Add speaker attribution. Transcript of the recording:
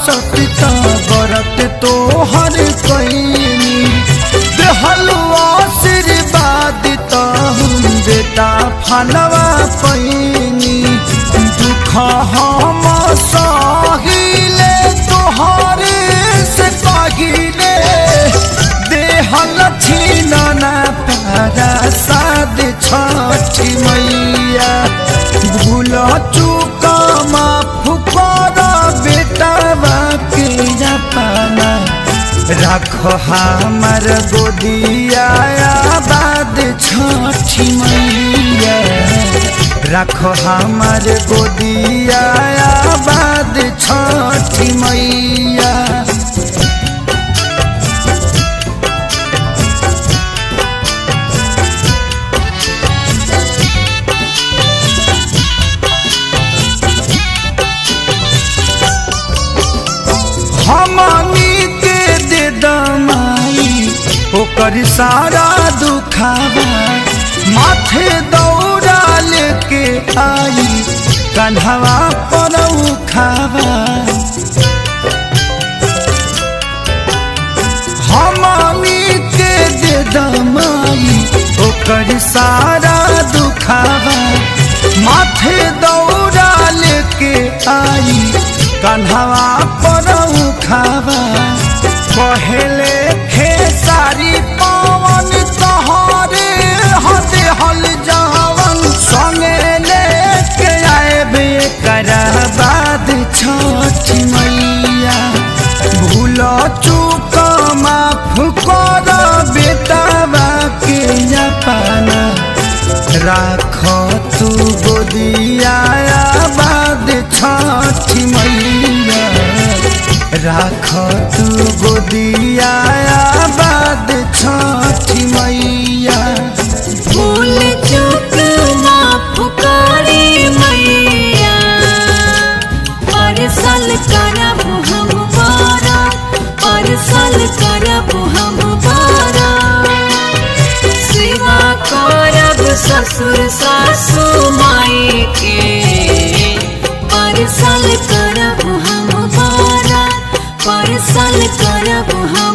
Speaker 1: सतता बरत तोहर कैनी देहलु आशीर्वाद हम बेटा फलवा पैनी दुख हम सहिले तोहरे से पहिले देहल छीनना पारा साद छठी मैया भूल चूक माफ कर बेटा बाके पाना रख हमार गोदिया बाद छठी मैया रख हमार गोदिया बाद छठी मैया। हमनी के दे दमाई ओकर सारा दुखावा माथे दौड़ा लेके आई कन्हवा पर उखावा हमनी के दे दमाई ओकर सारा दुखावा माथे दौड़ा लेके आई कन्हवा पर उखावा पहले खेसारी पवन तोहरे हते हल जावन संगे लेके आएबे करा बाद छठी मैया भूल चूक माफ कर बेटा बाके पाना राख तू गोदिया बाद छठी मैया राख तू गोदिया बाद छठी मैया।
Speaker 2: भूल चूक माफ करे मैया परसल करब हम बारा परसल करब हम बारा सेवा करब ससुर सासु माई के परसल करब हम बारा परसल करब हम